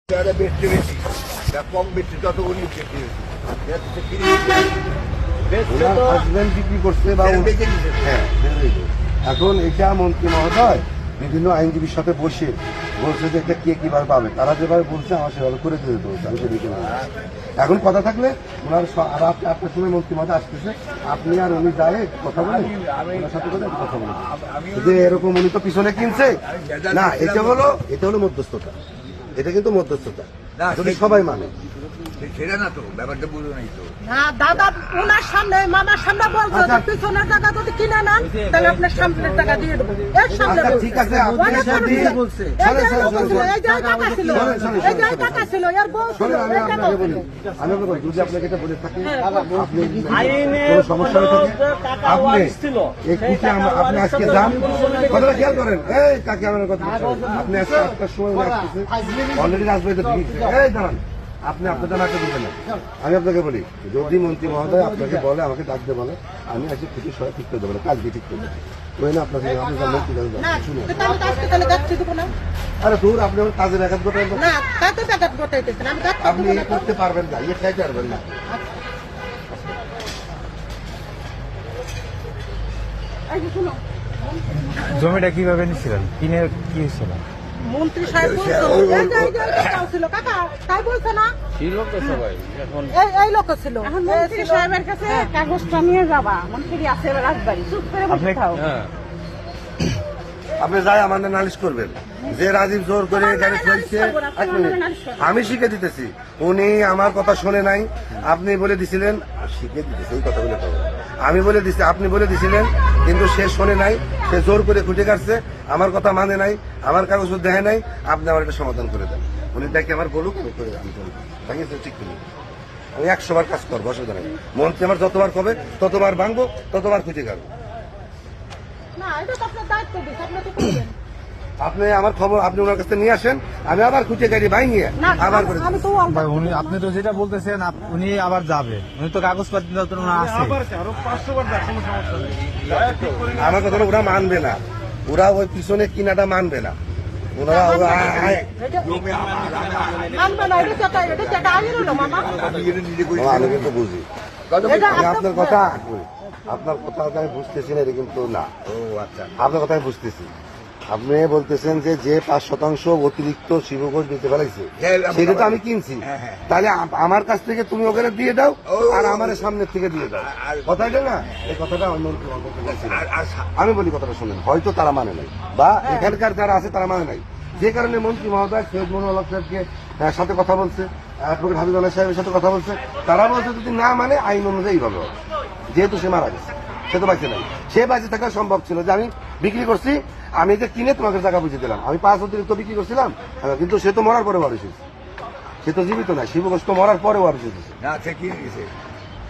বেচতে বেশি কম বেচছে তত উনি হাজবেন্ড বিক্রি করছে বা হ্যাঁ এখন এটা মন্ত্রী মহোদয় বিভিন্ন আইনজীবীর সাথে বসে বলছে যে এটা কে কিভাবে পাবে, তারা যেভাবে বলছে আমার সেভাবে করে দিতে বলছে। আমি সেদিকে এখন কথা থাকলে ওনার আপনার সময় মন্ত্রী মহোদয় আসতেছে, আপনি আর উনি যায় কথা বলে ওনার সাথে করে কথা বলে যে এরকম উনি তো পিছনে কিনছে না, এটা হলো মধ্যস্থতা, এটা কিন্তু মধ্যস্থতা যদি সবাই মানে সেটা না তো ব্যাপারটা বুঝো নাই তো না দাদা ওনার সামনে মামার সামনে বলছে যে পিছনের টাকা যদি কিনে নেন তাহলে আপনার সামনের টাকা দিয়ে দেবো। এর সামনে আচ্ছা, ঠিক আছে, আপনি যদি এই যে টাকা ছিল এই যে টাকা ছিল এর বউ ছিল, শোনেন, আমি এটা আপনাকে বলি, আমি আপনাকে বলি, যদি আপনাকে এটা বলে থাকি আপনি কোনো সমস্যা হয়ে থাকে আপনি এই খুঁজে আপনি আজকে যান, কথাটা খেয়াল করেন, এই কাকে আমার কথা আপনি আজকে 8টার সময় উনি আসতেছে অলরেডি রাজবাড়িতে ঢুকছে, এই দাঁড়ান আপনি আপনার জানাকে দিবেন না। আমি আপনাকে বলি, যদি মন্ত্রী মহোদয় আপনাকে বলে আমাকে ডাকতে বলে আমি আজকে খুশি সবাই ঠিক করে দেবো না, কালকে ঠিক করে দেবো ওই না আপনাকে আপনি মন্ত্রী শুনুন। আরে দূর আপনি আমার কাজের একাত গোটাই না কাতে টাকা গোটাইতেছেন আমি কাজ আপনি ইয়ে করতে পারবেন না, ইয়ে খাইতে পারবেন না। জমিটা কিভাবে নিচ্ছিলেন, কিনে কি হয়েছিল? মন্ত্রী সাহেব ছিল কাকা তাই বলছে না এই লোক ছিল এখন মন্ত্রী সাহেবের কাছে কাগজটা নিয়ে যাবা, মন্ত্রী আছে রাজবাড়ি চুপ করে বসে থাও। আপনি যাই আমাদের নালিশ করবেন যে রাজীব জোর করে গাড়ি ফেলছে। এক মিনিট, আমি শিখে দিতেছি, উনি আমার কথা শোনে নাই, আপনি বলে দিছিলেন শিখে দিতেছি এই কথা বলে আমি বলে দিচ্ছি, আপনি বলে দিছিলেন কিন্তু সে শোনে নাই, সে জোর করে খুঁটে কাটছে, আমার কথা মানে নাই, আমার কাগজ দেখে নাই, আপনি আমার এটা সমাধান করে দেন। উনি দেখে আমার বলুক আমি ঠিক করি, আমি 100 বার কাজ করবো, অসুবিধা নেই। মন্ত্রী আমার যতবার কবে ততবার ভাঙবো, ততবার খুঁজে কাটবো। না এটা তো আপনার দায়িত্ব দিস আপনি তো করবেন। আপনি আমার খবর আপনি ওনার কাছে নিয়ে আসেন, আমি আবার খুঁজে গাড়ি ভাঙিয়ে আবার করে আমি তো ভাই উনি আপনি তো যেটা বলতেছেন উনি আবার যাবে, উনি তো কাগজপাতি আছে। আমার কথা ওরা মানবে না, ওরা ওই পিছনে কিনাটা মানবে না, ওনারা মানবে না এটা টাকা এটা টাকা আইলো না মামা আমি এটা নিজে করি আমি কিন্তু বুঝি এটা আমি আপনার কথা আপনার কথা আমি বুঝতেছি না, এটা কিন্তু না। ও আচ্ছা আপনার কথা আমি বুঝতেছি, আপনি বলতেছেন যে 5% অতিরিক্ত শিবঘোষ দিতে ফেলাইছে সেটা তো আমি কিনছি, তাহলে আমার কাছ থেকে তুমি ওখানে দিয়ে দাও আর আমার সামনের থেকে দিয়ে দাও, কথাটা না এই কথাটা অন্য আমি বলি কথাটা শুনেন, হয়তো তারা মানে নাই বা এখানকার যারা আছে তারা মানে নাই, যে কারণে মন্ত্রী মহোদয় সৈয়দ মনোয়ার হক সাহেবকে সাথে কথা বলছে, অ্যাডভোকেট হাবিবুল্লাহ সাহেবের সাথে কথা বলছে, তারা বলছে যদি না মানে আইন অনুযায়ী ভাবে হবে, যেহেতু সে মারা গেছে, সে তো বাঁচে নাই, সে বাঁচে থাকা সম্ভব ছিল যে আমি বিক্রি করছি, আমি যে কিনে তোমাকে টাকা বুঝিয়ে দিলাম, আমি 5 অতিরিক্ত বিক্রি করছিলাম, কিন্তু সে তো মরার পরে ওয়ারিশ হয়েছে, সে তো জীবিত নাই, শিবঘোষ তো মরার পরে ওয়ারিশ হয়েছে, না সে কি গেছে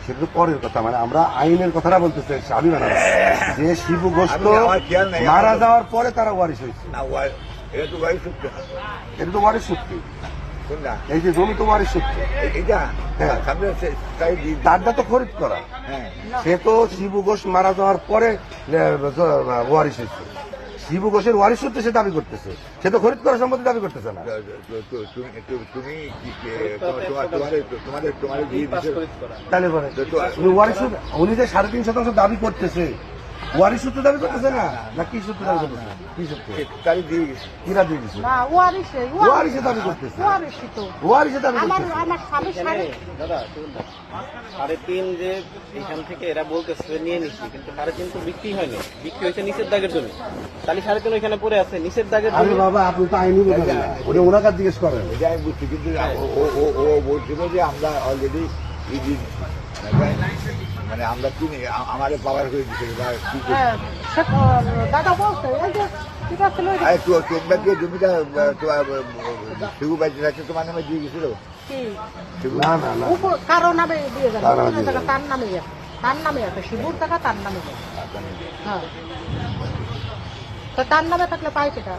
সেটা তো পরের কথা, মানে আমরা আইনের কথাটা বলতেছি আমি না যে শিবঘোষ তো মারা যাওয়ার পরে তারা ওয়ারিশ হয়েছে, না এটা তো গাড়ি সূত্র এটা তো ওয়ারিশ সত্যি, কোনটা এই যে জমি তো ওয়ারিশ সত্যি, এটা হ্যাঁ। সামনে তাই দিয়ে তারটা তো খরিদ করা, হ্যাঁ সে তো শিবু ঘোষ মারা যাওয়ার পরে ওয়ারিশ হয়েছে, শিবু ঘোষের ওয়ারিশ সূত্রে সে দাবি করতেছে, সে তো খরিদ করার সম্পত্তি দাবি করতেছে না। তুমি তোমাদের দিয়ে দিচ্ছ তাহলে পরে উনি ওয়ারিশ সূত্রে, উনি যে 3.5% দাবি করতেছে ওয়ারিশ সূত্রে দাবি করতেছে না কি সূত্রে দাবি করতেছে, কি সূত্রে তাই দিয়ে গেছে কিরা দিয়ে দিচ্ছে, না ওয়ারিশে ওয়ারিশে দাবি করতেছে, ওয়ারিশই তো ওয়ারিশে দাবি আমার করতেছে। আমার স্বামী সাড়ে দাদা শুনুন না, 3.5 যে এখান থেকে এরা বলতেছে নিয়ে নিচ্ছি, কিন্তু 3.5 তো বিক্রি হয়নি, বিক্রি হয়েছে নিচের দাগের জন্য, তাহলে 3.5 এখানে পড়ে আছে নিচের দাগের আরে জন্য। বাবা আপনি তো আইনি বোঝেন না, ওটা ওনাকে জিজ্ঞেস করেন। এটা আমি বুঝছি কিন্তু ও বলছিল যে আমরা অলরেডি মানে আমরা কিনে আমাদের পাওয়ার করে দিচ্ছি দাদা বলছে এই যে ঠিক আছে তোমরা দিয়ে জমিটা শিবু বাইতে রাখছে তোমার নামে দিয়ে গেছিল না না না কারো নামে দিয়ে যাবে তার নামে দিয়ে যাবে। তার নামে যাবে, তার নামে আছে শিবুর টাকা তার নামে যাবে, হ্যাঁ তো তার নামে থাকলে পাই সেটা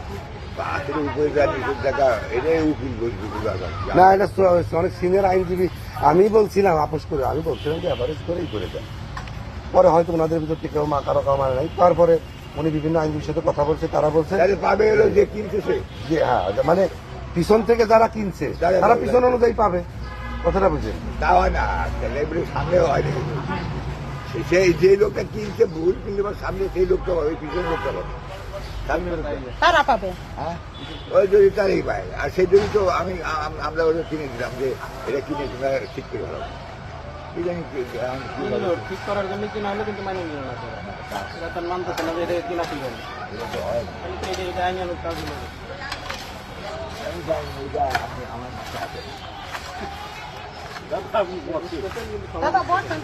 আসলে উপরে যা নিচের টাকা এটাই উকিল বলছি না, এটা অনেক সিনিয়র আইনজীবী, আমি বলছিলাম আপোষ করে, আমি বলছিলাম যে অ্যাভারেজ করেই করে দেন, পরে হয়তো ওনাদের ভিতর থেকে কেউ কারো মানে নাই, তারপরে উনি বিভিন্ন আইনজীবীর সাথে কথা বলছে, তারা বলছে পাবে হলো যে কিনছে সে যে হ্যাঁ মানে পিছন থেকে যারা কিনছে তারা তারা পাবে। পিছন অনুযায়ী পাবে, কথাটা বুঝে। তা হয় না, তাহলে এগুলো সামনে হয় না। সেই যে লোকটা কিনছে ভুল, কিন্তু আবার সামনে সেই লোকটা পাবে, ওই পিছনের লোকটা পাবে। সামনে লোকটা। তারা পাবে। হ্যাঁ, ওই যদি তারই পায়। আর সেই জন্য তো আমরা ওটা কিনে দিলাম যে এটা কিনে তোমরা ঠিক করে ভালো। কি জানি এখন কি কিনলো, বলে। ঠিক করার জন্য কিনা হলে কিন্তু মানে নিল না তারা। এরা তার মানতেছে না যে এটা কিনা ঠিক হবে। এটা তো হয় না। তাহলে তো এটা আইনানুক কাজগুলো। আমি জানি না, এটা আমার মাথায় আছে। দাদা বসেন।